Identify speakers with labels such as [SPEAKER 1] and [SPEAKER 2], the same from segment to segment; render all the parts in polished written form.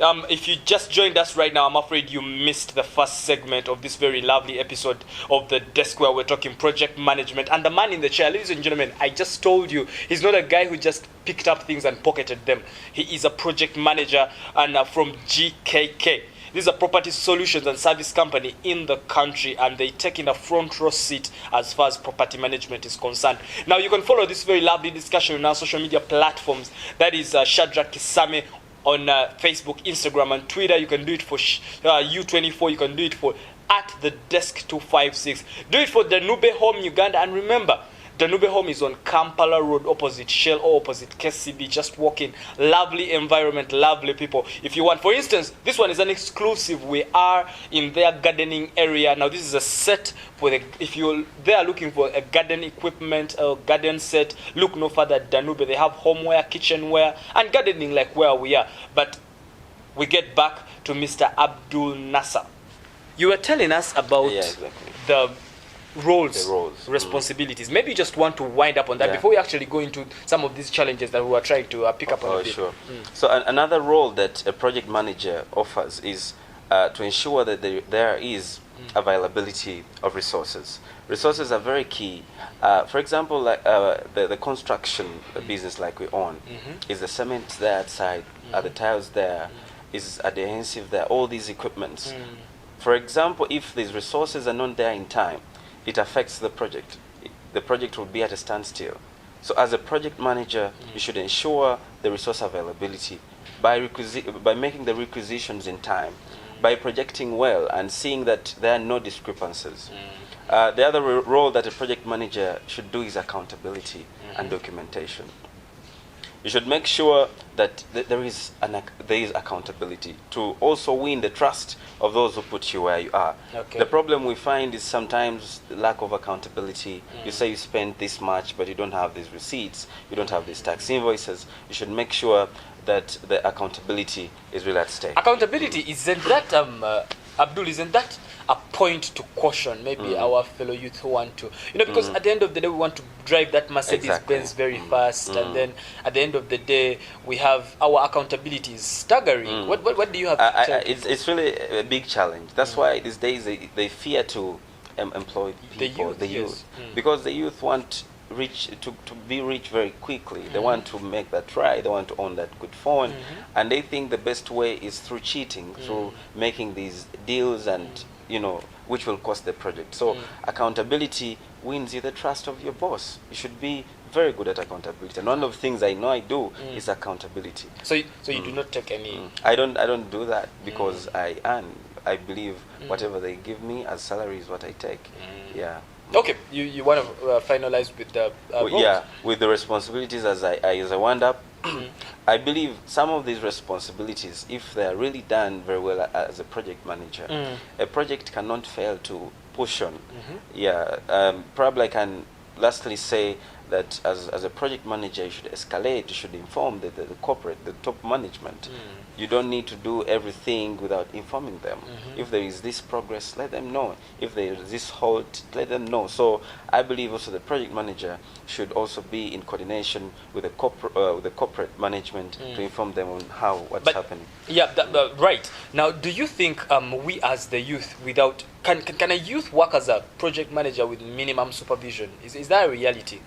[SPEAKER 1] if you just joined us right now, I'm afraid you missed the first segment of this very lovely episode of The Desk, where we're talking project management. And the man in the chair, ladies and gentlemen, I just told you, he's not a guy who just picked up things and pocketed them. He is a project manager and from GKK. This is a property solutions and service company in the country, and they take in a front row seat as far as property management is concerned. Now, you can follow this very lovely discussion on our social media platforms. That is Shadrach Kisame on Facebook, Instagram, and Twitter. You can do it for U24. You can do it for at the desk 256. Do it for Danube Home Uganda, and remember, Danube Home is on Kampala Road, opposite Shell or opposite KCB. Just walk in. Lovely environment, lovely people. If you want, for instance, this one is an exclusive. We are in their gardening area. Now, this is a set for if you're there looking for a garden equipment, a garden set, look no further. Danube, they have homeware, kitchenware, and gardening like where we are. But we get back to Mr. Abdul Nasser. You were telling us about the roles, responsibilities. Maybe you just want to wind up on that before we actually go into some of these challenges that we were trying to pick up on.
[SPEAKER 2] Sure. So another role that a project manager offers is to ensure that there is availability of resources. Resources are very key. For example, like the construction business like we own, is the cement there outside, are the tiles there, is adhesive there, all these equipments. For example, if these resources are not there in time, it affects the project. The project will be at a standstill. So as a project manager, you should ensure the resource availability by making the requisitions in time, by projecting well and seeing that there are no discrepancies. The other role that a project manager should do is accountability and documentation. You should make sure that there is accountability to also win the trust of those who put you where you are. The problem we find is sometimes the lack of accountability. You say you spent this much, but you don't have these receipts, you don't have these tax invoices. You should make sure that the accountability is really at stake.
[SPEAKER 1] Accountability, isn't that, Abdul, isn't that a point to caution maybe our fellow youth who want to, because at the end of the day we want to drive that Mercedes-Benz very fast, and then at the end of the day we have our accountability is staggering. What do you have to tell people?
[SPEAKER 2] It's really a big challenge. That's why these days they fear to employ people, the youth. Because the youth want to be rich very quickly. They want to make that right, they want to own that good phone, and they think the best way is through cheating, through making these deals, and which will cost the project. So accountability wins you the trust of your boss. You should be very good at accountability, and one of the things I know I do is accountability.
[SPEAKER 1] So you do not take any.
[SPEAKER 2] I don't do that because I believe whatever they give me as salary is what I take.
[SPEAKER 1] Okay, you want to finalize with the
[SPEAKER 2] with the responsibilities as I wound up. I believe some of these responsibilities, if they are really done very well as a project manager, a project cannot fail to push on. Probably I can lastly say that as a project manager, you should escalate, you should inform the corporate, the top management. You don't need to do everything without informing them. If there is this progress, let them know. If there is this halt, let them know. So I believe also the project manager should also be in coordination with the corporate management to inform them on what's happening.
[SPEAKER 1] Right. Now, do you think we as the youth, can a youth work as a project manager with minimum supervision? Is that a reality?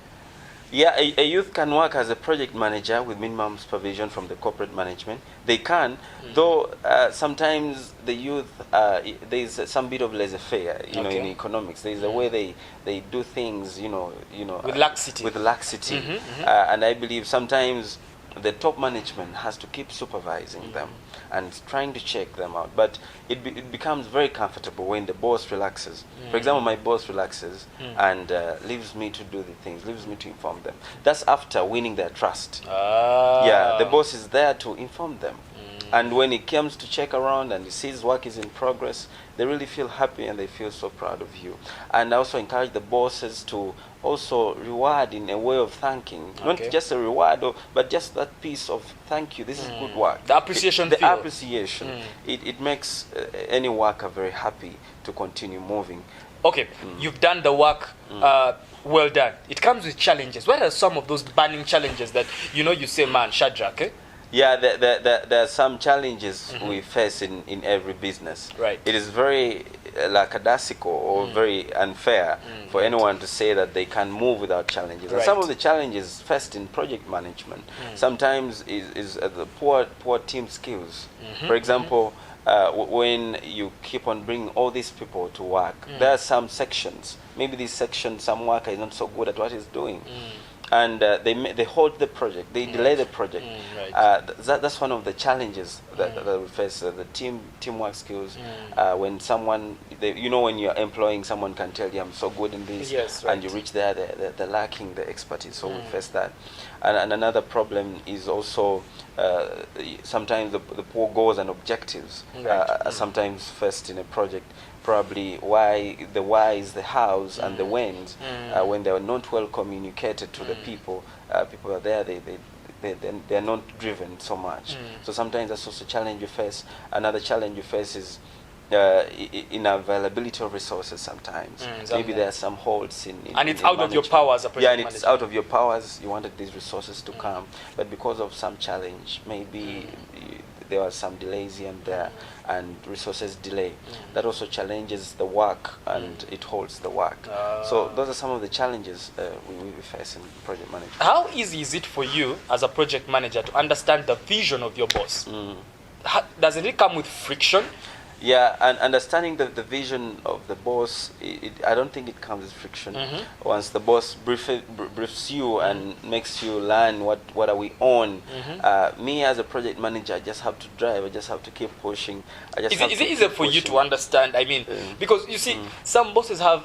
[SPEAKER 2] Yeah, a youth can work as a project manager with minimum supervision from the corporate management. They can, though sometimes the youth, there is some bit of laissez-faire, in economics. There is a way they do things,
[SPEAKER 1] with laxity.
[SPEAKER 2] And I believe sometimes the top management has to keep supervising them and trying to check them out. But it becomes very comfortable when the boss relaxes. For example, my boss relaxes and leaves me to do the things, leaves me to inform them. That's after winning their trust. The boss is there to inform them. And when he comes to check around and he sees work is in progress, they really feel happy and they feel so proud of you. And I also encourage the bosses to also reward in a way of thanking. Not just a reward, but just that piece of thank you, this is good work.
[SPEAKER 1] The appreciation.
[SPEAKER 2] It makes any worker very happy to continue moving.
[SPEAKER 1] Okay, you've done the work, well done. It comes with challenges. What are some of those burning challenges that you say, man, Shadrach,
[SPEAKER 2] Yeah, there are some challenges we face in every business.
[SPEAKER 1] Right.
[SPEAKER 2] It is very lackadaisical or very unfair for anyone to say that they can move without challenges. And some
[SPEAKER 1] Right.
[SPEAKER 2] of the challenges faced in project management sometimes is the poor team skills. For example, when you keep on bringing all these people to work, there are some sections. Maybe this section, some worker is not so good at what he's doing. And they hold the project, they delay the project.
[SPEAKER 1] Right.
[SPEAKER 2] That's one of the challenges that we face. The teamwork skills. When someone, when you're employing someone, can tell you, I'm so good in this,
[SPEAKER 1] Yes,
[SPEAKER 2] and
[SPEAKER 1] right.
[SPEAKER 2] you reach there, they're lacking the expertise. So we face that. And another problem is also sometimes the poor goals and objectives are sometimes faced in a project. Probably the whys, the hows, and the whens, when they are not well communicated to the people are there, they are not driven so much. So sometimes that's also a challenge you face. Another challenge you face is in availability of resources sometimes. Maybe there are some holes in
[SPEAKER 1] and it's
[SPEAKER 2] in
[SPEAKER 1] out of your
[SPEAKER 2] management.
[SPEAKER 1] power as a project
[SPEAKER 2] Yeah, and
[SPEAKER 1] manager.
[SPEAKER 2] it's out of your powers. You wanted these resources to come, but because of some challenge, maybe there are some delays here and there, and resources delay. That also challenges the work, and it holds the work. So those are some of the challenges we face in project management.
[SPEAKER 1] How easy is it for you as a project manager to understand the vision of your boss? Doesn't it come with friction?
[SPEAKER 2] Yeah, and understanding the vision of the boss, I don't think it comes with friction. Once the boss briefs you and makes you learn what are we on, me as a project manager, I just have to drive. I just have to keep pushing.
[SPEAKER 1] Is it easier for you to understand? I mean, because you see, some bosses have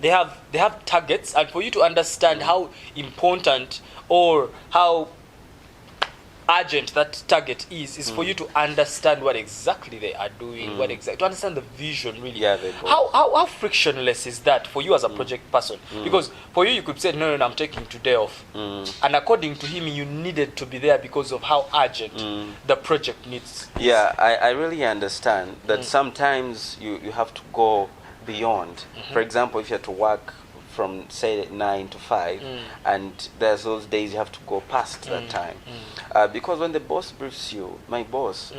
[SPEAKER 1] they have targets, and for you to understand how important or how urgent that target is for you to understand what exactly they are doing, to understand the vision really.
[SPEAKER 2] Yeah, they go.
[SPEAKER 1] How frictionless is that for you as a project person? Because for you could say, no, I'm taking today off. And according to him, you needed to be there because of how urgent the project needs.
[SPEAKER 2] Yeah, I really understand that sometimes you have to go beyond. For example, if you have to work from say 9 to 5, and there's those days you have to go past that time, because when the boss briefs you, my boss,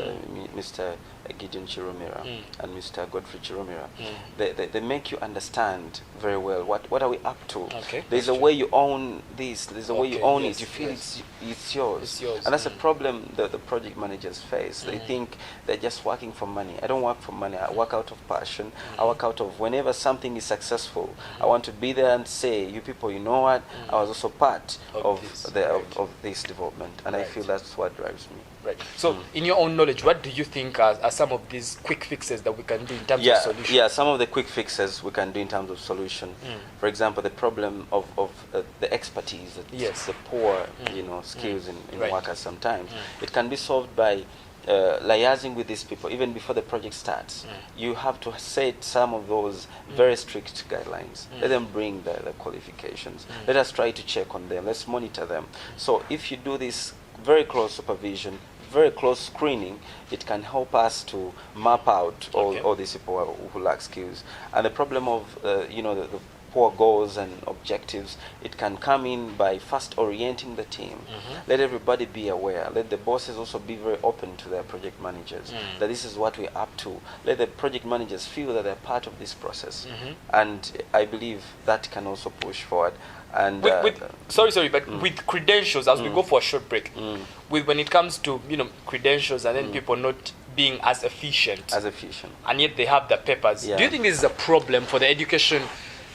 [SPEAKER 2] Mr. Gideon Chiromira and Mr. Godfrey Chiromira, they make you understand very well what are we up to.
[SPEAKER 1] Okay,
[SPEAKER 2] there's a way you own this, there's a way you own it, you feel it's yours.
[SPEAKER 1] It's yours.
[SPEAKER 2] And that's a problem that the project managers face. They think they're just working for money. I don't work for money. I work out of passion. I work out of whenever something is successful, I want to be there and say, you people, you know what, I was also part of this development, and I feel that's what drives me.
[SPEAKER 1] Right. So, in your own knowledge, what do you think are some of these quick fixes that we can do in terms of solution?
[SPEAKER 2] Yeah, some of the quick fixes we can do in terms of solution. For example, the problem of the expertise, the poor, skills in workers sometimes. It can be solved by liaising with these people even before the project starts. You have to set some of those very strict guidelines. Let them bring the qualifications. Let us try to check on them. Let's monitor them. So if you do this very close supervision, very close screening, it can help us to map out all these people who lack skills. And the problem of the poor goals and objectives, it can come in by first orienting the team. Let everybody be aware. Let the bosses also be very open to their project managers, that this is what we're up to. Let the project managers feel that they're part of this process. And I believe that can also push forward. And
[SPEAKER 1] sorry, but with credentials, as we go for a short break, when it comes to credentials, and then people not being as efficient, and yet they have the papers. Do you think this is a problem for the education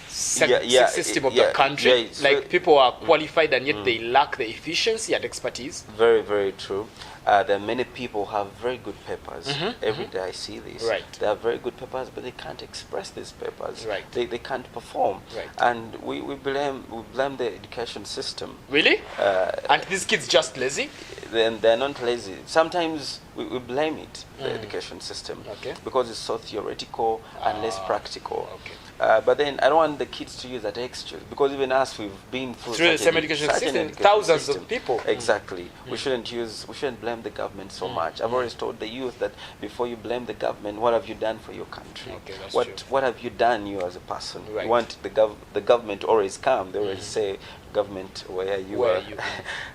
[SPEAKER 1] system of the country? People are qualified and yet they lack the efficiency and expertise.
[SPEAKER 2] Very, very true. There are many people who have very good papers. Every day I see this. They have very good papers, but they can't express these papers. They can't perform. And we blame the education system.
[SPEAKER 1] Really? And these kids just lazy?
[SPEAKER 2] They're not lazy. Sometimes we blame it, the education system, because it's so theoretical and less practical. But then I don't want the kids to use that excuse, because even us, we've been through
[SPEAKER 1] the same education system, thousands of people.
[SPEAKER 2] Exactly. We shouldn't blame the government so much. I've always told the youth that before you blame the government, what have you done for your country? What have you done, you as a person? You want the government to always come. They always say, government, where are you? I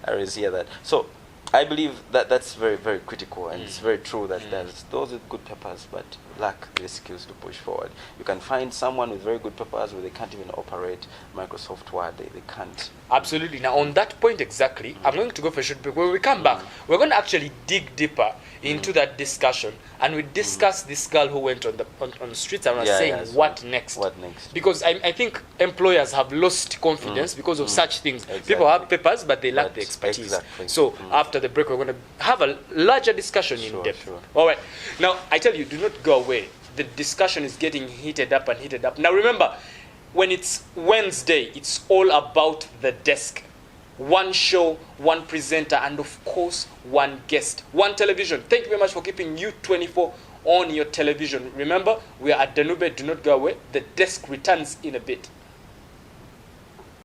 [SPEAKER 2] always hear that. So I believe that that's very, very critical, and it's very true that there's those with good papers but lack the skills to push forward. You can find someone with very good papers where they can't even operate Microsoft Word. They can't.
[SPEAKER 1] Absolutely. Now, on that point exactly, I'm going to go for a short break. When we come back, we're going to actually dig deeper into that discussion, and we discuss this girl who went on the streets and was saying,
[SPEAKER 2] so
[SPEAKER 1] what next?
[SPEAKER 2] What next?
[SPEAKER 1] Because I think employers have lost confidence because of such things.
[SPEAKER 2] Exactly.
[SPEAKER 1] People have papers, but they lack the expertise.
[SPEAKER 2] Exactly.
[SPEAKER 1] So after the break, we're going to have a larger discussion in depth.
[SPEAKER 2] Sure.
[SPEAKER 1] All right. Now, I tell you, do not go away. The discussion is getting heated up and heated up. Now, remember, when it's Wednesday, it's all about the desk. One show, one presenter, and of course, one guest. One television. Thank you very much for keeping U24 on your television. Remember, we are at Danube. Do not go away. The desk returns in a bit.